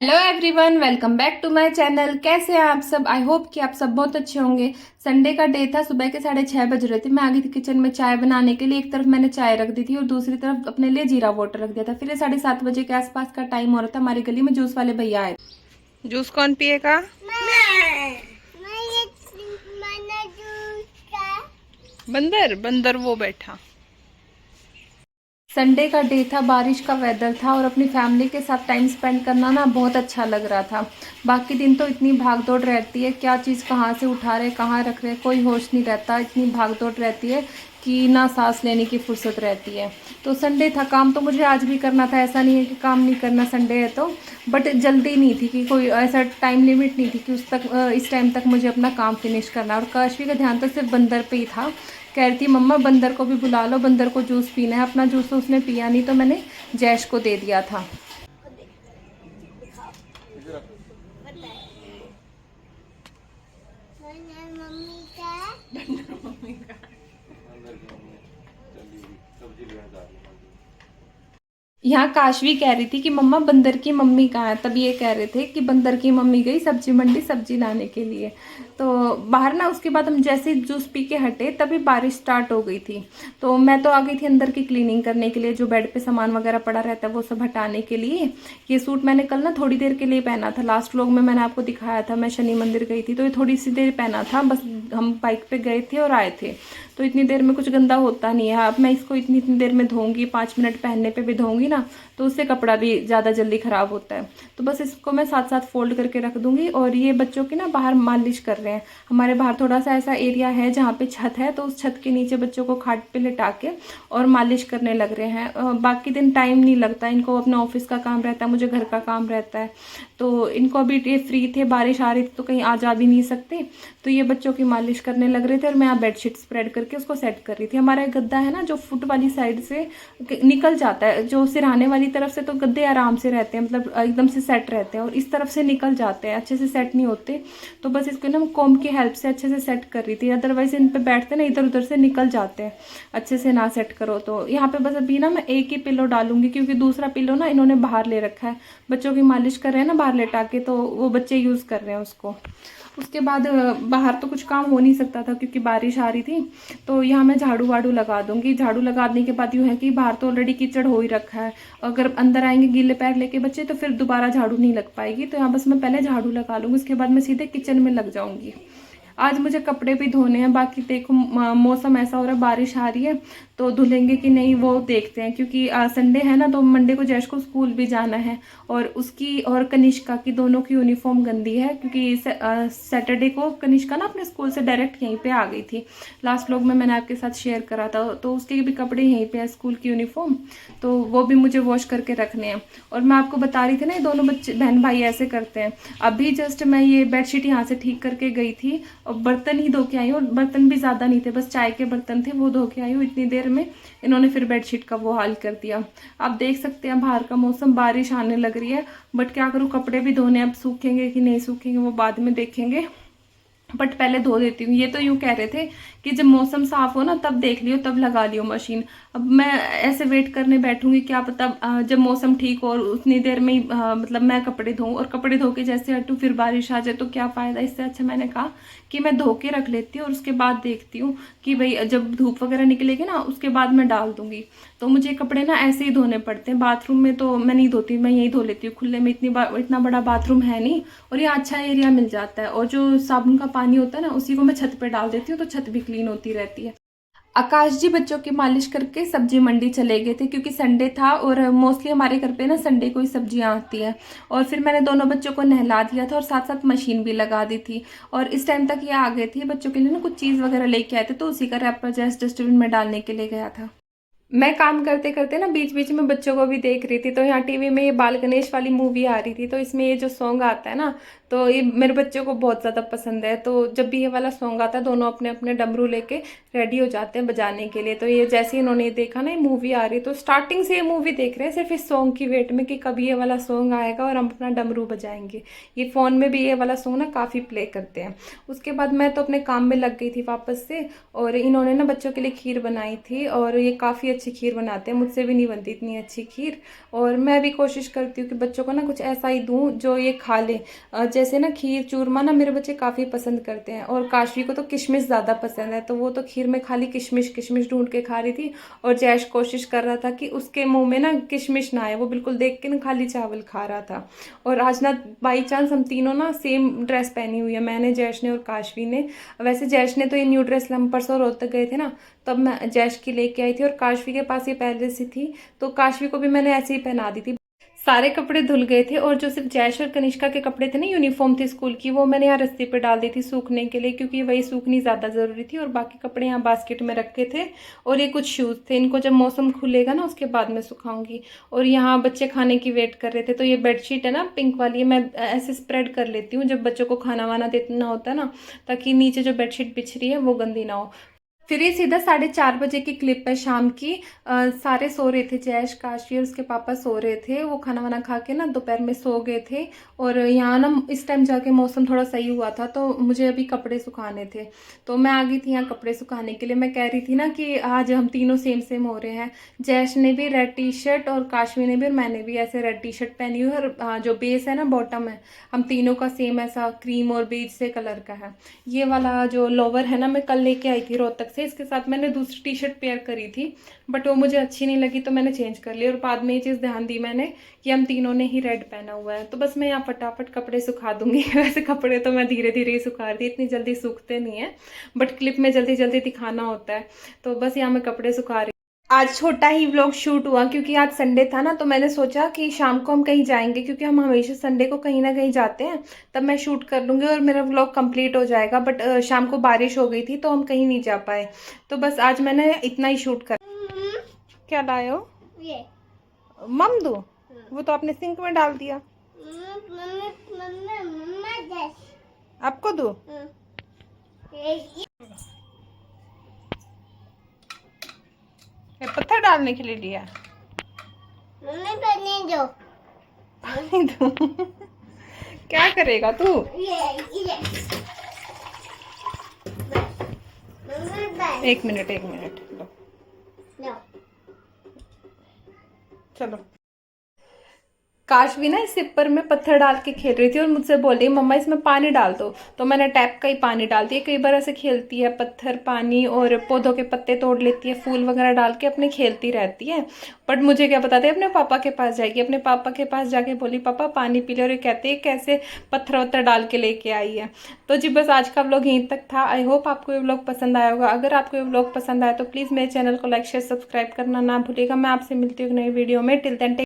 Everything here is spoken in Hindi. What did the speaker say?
Hello everyone, welcome back to my channel. कैसे हैं आप सब? आई होप कि आप सब बहुत अच्छे होंगे। संडे का डे था, सुबह के 6:30 बज रहे थे। मैं आ गई थी किचन में चाय बनाने के लिए। एक तरफ मैंने चाय रख दी थी और दूसरी तरफ अपने लिए जीरा वाटर रख दिया था। फिर ये 7:30 बजे के आसपास का टाइम हो रहा था। हमारी गली में जूस वाले भैया आए। जूस कौन पिएगा? बंदर बंदर वो बैठा। संडे का डे था, बारिश का वेदर था और अपनी फैमिली के साथ टाइम स्पेंड करना ना बहुत अच्छा लग रहा था। बाकी दिन तो इतनी भाग दौड़ रहती है, क्या चीज़ कहाँ से उठा रहे कहाँ रख रहे कोई होश नहीं रहता। इतनी भाग दौड़ रहती है कि ना सांस लेने की फुर्सत रहती है। तो संडे था, काम तो मुझे आज भी करना था। ऐसा नहीं है कि काम नहीं करना, संडे है तो। बट जल्दी नहीं थी कि कोई ऐसा टाइम लिमिट नहीं थी कि इस टाइम तक मुझे अपना काम फिनिश करना। और काशवी का ध्यान तो सिर्फ बंदर पे ही था। कह रही थी मम्मा बंदर को भी बुला लो, बंदर को जूस पीना है। अपना जूस तो उसने पिया नहीं, तो मैंने जैश को दे दिया था। यहाँ काशवी कह रही थी कि मम्मा बंदर की मम्मी कहाँ है। तब ये कह रहे थे कि बंदर की मम्मी गई सब्जी मंडी सब्जी लाने के लिए। तो बाहर ना, उसके बाद हम जैसे ही जूस पी के हटे तभी बारिश स्टार्ट हो गई थी। तो मैं तो आ गई थी अंदर की क्लीनिंग करने के लिए, जो बेड पे सामान वगैरह पड़ा रहता है वो सब हटाने के लिए। ये सूट मैंने कल ना थोड़ी देर के लिए पहना था। लास्ट व्लॉग में मैंने आपको दिखाया था, मैं शनि मंदिर गई थी तो ये थोड़ी सी देर पहना था बस। हम बाइक पे गए थे और आए थे, तो इतनी देर में कुछ गंदा होता नहीं है। अब मैं इसको इतनी इतनी देर में धोऊंगी, 5 मिनट पहनने पे भी धोऊंगी ना, तो उससे कपड़ा भी ज़्यादा जल्दी ख़राब होता है। तो बस इसको मैं साथ साथ फोल्ड करके रख दूंगी। और ये बच्चों की ना बाहर मालिश कर रहे हैं। हमारे बाहर थोड़ा सा ऐसा एरिया है जहाँ पे छत है, तो उस छत के नीचे बच्चों को खाट पे लिटा के और मालिश करने लग रहे हैं। बाकी दिन टाइम नहीं लगता इनको, अपने ऑफिस का काम रहता है, मुझे घर का काम रहता है। तो इनको अभी ये फ्री थे, बारिश आ रही थी तो कहीं आ जा भी नहीं सकते। तो ये बच्चों की मालिश करने लग रहे थे और मैं यहाँ बेडशीट स्प्रेड करके उसको सेट कर रही थी। हमारा एक गद्दा है ना जो फुट वाली साइड से निकल जाता है, जो सिरहाने वाली तरफ से तो गद्दे आराम से रहते हैं, मतलब एकदम से सेट रहते हैं, और इस तरफ से निकल जाते हैं, अच्छे से सेट नहीं होते। तो बस इसको ना कॉम्ब की हेल्प से अच्छे से सेट कर रही थी। अदरवाइज इन पे बैठते ना इधर उधर से निकल जाते हैं अच्छे से ना सेट करो तो। यहाँ पे बस अभी ना मैं एक ही पिलो डालूंगी, क्योंकि दूसरा पिलो ना इन्होंने बाहर ले रखा है। बच्चों की मालिश कर रहे हैं ना बाहर लेटा के, तो वो बच्चे यूज़ कर रहे हैं उसको। उसके बाद बाहर तो कुछ काम हो नहीं सकता था क्योंकि बारिश आ रही थी। तो यहाँ मैं झाड़ू वाड़ू लगा दूंगी। झाड़ू लगाने के बाद यूँ है कि बाहर तो ऑलरेडी कीचड़ हो ही रखा है। अगर अंदर आएंगे गीले पैर लेके बच्चे तो फिर दोबारा झाड़ू नहीं लग पाएगी। तो यहाँ बस मैं पहले झाड़ू लगा लूँगी, उसके बाद मैं सीधे किचन में लग जाऊँगी। आज मुझे कपड़े भी धोने हैं। बाकी देखो मौसम ऐसा हो रहा है, बारिश आ रही है, तो धुलेंगे कि नहीं वो देखते हैं। क्योंकि संडे है ना, तो मंडे को जैश को स्कूल भी जाना है। और उसकी और कनिष्का की दोनों की यूनिफॉर्म गंदी है, क्योंकि सैटरडे को कनिष्का ना अपने स्कूल से डायरेक्ट यहीं पे आ गई थी। लास्ट व्लॉग में मैंने आपके साथ शेयर करा था। तो उसके भी कपड़े यहीं पे है, स्कूल की यूनिफॉर्म, तो वो भी मुझे वॉश करके रखने हैं। और मैं आपको बता रही थी ना, ये दोनों बच्चे बहन भाई ऐसे करते हैं। अभी जस्ट मैं ये बेडशीट यहाँ से ठीक करके गई थी और बर्तन ही धो के आई हूँ। बर्तन भी ज़्यादा नहीं थे, बस चाय के बर्तन थे, वो धो के आई हूँ। इतनी देर में इन्होंने फिर बेडशीट का वो हाल कर दिया। आप देख सकते हैं बाहर का मौसम, बारिश आने लग रही है। बट क्या करूँ, कपड़े भी धोने, अब सूखेंगे कि नहीं सूखेंगे वो बाद में देखेंगे। बट पहले धो देती हूँ। ये तो यूँ कह रहे थे कि जब मौसम साफ हो ना तब देख लियो, तब लगा लियो मशीन। अब मैं ऐसे वेट करने बैठूंगी, क्या पता जब मौसम ठीक हो और उतनी देर में ही मतलब मैं कपड़े धोऊं, और कपड़े धो के जैसे हटूं फिर बारिश आ जाए तो क्या फ़ायदा। इससे अच्छा मैंने कहा कि मैं धो के रख लेती हूँ और उसके बाद देखती हूँ कि भाई जब धूप वगैरह निकलेगी ना उसके बाद मैं डाल दूंगी। तो मुझे कपड़े ना ऐसे ही धोने पड़ते हैं। बाथरूम में तो मैं नहीं धोती, मैं यही धो लेती हूँ खुले में। इतना बड़ा बाथरूम है नहीं, और ये अच्छा एरिया मिल जाता है। और जो साबुन का पानी होता है ना, उसी को मैं छत पे डाल देती हूँ, तो छत भी क्लीन होती रहती है। आकाश जी बच्चों की मालिश करके सब्जी मंडी चले गए थे, क्योंकि संडे था और मोस्टली हमारे घर पे ना संडे को ही सब्जियां आती हैं। और फिर मैंने दोनों बच्चों को नहला दिया था और साथ साथ मशीन भी लगा दी थी। और इस टाइम तक ये आ गए थे। बच्चों के लिए ना कुछ चीज़ वगैरह लेके आए थे, तो उसी का रैपर जस्ट डस्टबिन में डालने के लिए गया था। मैं काम करते करते ना बीच बीच में बच्चों को भी देख रही थी। तो यहाँ टीवी में ये बाल गणेश वाली मूवी आ रही थी, तो इसमें ये जो सॉन्ग आता है ना, तो ये मेरे बच्चों को बहुत ज़्यादा पसंद है। तो जब भी ये वाला सॉन्ग आता है दोनों अपने अपने डमरू लेके रेडी हो जाते हैं बजाने के लिए। तो ये जैसे ही इन्होंने ये देखा ना ये मूवी आ रही, तो स्टार्टिंग से ये मूवी देख रहे हैं सिर्फ इस सॉन्ग की वेट में कि कभी ये वाला सॉन्ग आएगा और हम अपना डमरू बजाएंगे। ये फ़ोन में भी ये वाला सॉन्ग ना काफ़ी प्ले करते हैं। उसके बाद मैं तो अपने काम में लग गई थी वापस से। और इन्होंने ना बच्चों के लिए खीर बनाई थी और ये काफ़ी अच्छे अच्छी खीर बनाते हैं, मुझसे भी नहीं बनती इतनी अच्छी खीर। और मैं भी कोशिश करती हूँ कि बच्चों को ना कुछ ऐसा ही दूँ जो ये खा ले। जैसे ना खीर चूरमा ना मेरे बच्चे काफ़ी पसंद करते हैं, और काशवी को तो किशमिश ज़्यादा पसंद है, तो वो तो खीर में खाली किशमिश किशमिश ढूंढ के खा रही थी। और जैश कोशिश कर रहा था कि उसके मुंह में ना किशमिश ना आए, वो बिल्कुल देख के ना खाली चावल खा रहा था। और आज ना बाई चांस हम तीनों ना सेम ड्रेस पहनी हुई है, मैंने, जैश ने और काशवी ने। वैसे जैश ने तो ये न्यू ड्रेस हम परसों रोहतक गए थे ना, तब मैं जैश की लेके आई थी, और काशवी के पास ये पहले से थी, तो काशवी को भी मैंने ऐसे ही पहना दी थी। सारे कपड़े धुल गए थे, और जो सिर्फ जैश और कनिष्का के कपड़े थे ना, यूनिफॉर्म थी स्कूल की, वो मैंने यहाँ रस्सी पे डाल दी थी सूखने के लिए, क्योंकि वही सूखनी ज़्यादा ज़रूरी थी। और बाकी कपड़े यहाँ बास्केट में रखे थे। और ये कुछ शूज़ थे, इनको जब मौसम खुलेगा ना उसके बाद मैं सुखाऊंगी। और यहाँ बच्चे खाने की वेट कर रहे थे, तो ये बेडशीट है ना पिंक वाली, मैं ऐसे स्प्रेड कर लेती हूँ जब बच्चों को खाना वाना देना होता है ना, ताकि नीचे जो बेडशीट बिछ रही है वो गंदी ना हो। फिर ये सीधा 4:30 बजे की क्लिप है शाम की। सारे सो रहे थे, जैश, काशी और उसके पापा सो रहे थे। वो खाना वाना खा के ना दोपहर में सो गए थे। और यहाँ ना इस टाइम जाके मौसम थोड़ा सही हुआ था, तो मुझे अभी कपड़े सुखाने थे, तो मैं आ गई थी यहाँ कपड़े सुखाने के लिए। मैं कह रही थी ना कि आज हम तीनों सेम सेम हो रहे हैं। जैश ने भी रेड टी शर्ट, और काशवी ने भी, और मैंने भी ऐसे रेड टी शर्ट पहनी हुई है। और जो बेस है ना, बॉटम है, हम तीनों का सेम ऐसा क्रीम और बेज से कलर का है। ये वाला जो लोवर है ना, मैं कल लेके आई थी रोहतक से, इसके साथ मैंने दूसरी टी शर्ट पेयर करी थी, बट वो मुझे अच्छी नहीं लगी, तो मैंने चेंज कर ली। और बाद में ये चीज़ ध्यान दी मैंने कि हम तीनों ने ही रेड पहना हुआ है, तो बस मैं यहाँ फटाफट कपड़े सुखा दूंगी। वैसे कपड़े तो मैं धीरे धीरे ही सुखा रही थी, इतनी जल्दी सूखते नहीं है, बट क्लिप में जल्दी जल्दी दिखाना होता है, तो बस यहाँ मैं कपड़े सुखा रही। आज छोटा ही व्लॉग शूट हुआ, क्योंकि आज संडे था ना, तो मैंने सोचा कि शाम को हम कहीं जाएंगे, क्योंकि हम हमेशा संडे को कहीं ना कहीं जाते हैं, तब मैं शूट कर लूँगी और मेरा व्लॉग कंप्लीट हो जाएगा। बट शाम को बारिश हो गई थी, तो हम कहीं नहीं जा पाए, तो बस आज मैंने इतना ही शूट कर। क्या लाए हो? ये मम दो, वो तो आपने सिंक में डाल दिया। आपको दो? ये पत्थर डालने के लिए लिया? पानी दो। पानी दो? क्या करेगा तू? ये एक मिनट लो, चलो। काशवी ना इस सिपर में पत्थर डाल के खेल रही थी, और मुझसे बोल रही मम्मा इसमें पानी डाल दो, तो मैंने टैप का ही पानी डाल दिया। कई बार ऐसे खेलती है, पत्थर, पानी और पौधों के पत्ते तोड़ लेती है, फूल वगैरह डाल के अपने खेलती रहती है। बट मुझे क्या पता था अपने पापा के पास जाएगी। अपने पापा के पास जाके बोली पापा पानी पी ले, और ये कहते हैं कैसे पत्थर वत्थर डाल के लेके आई है। तो जी बस आज का व्लॉग यहीं तक था। आई होप आपको ये व्लॉग पसंद आया होगा। अगर आपको ये व्लॉग पसंद आया तो प्लीज़ मेरे चैनल को लाइक शेयर सब्सक्राइब करना ना भूलिएगा। मैं आपसे मिलती हूँ एक नई वीडियो में। Till then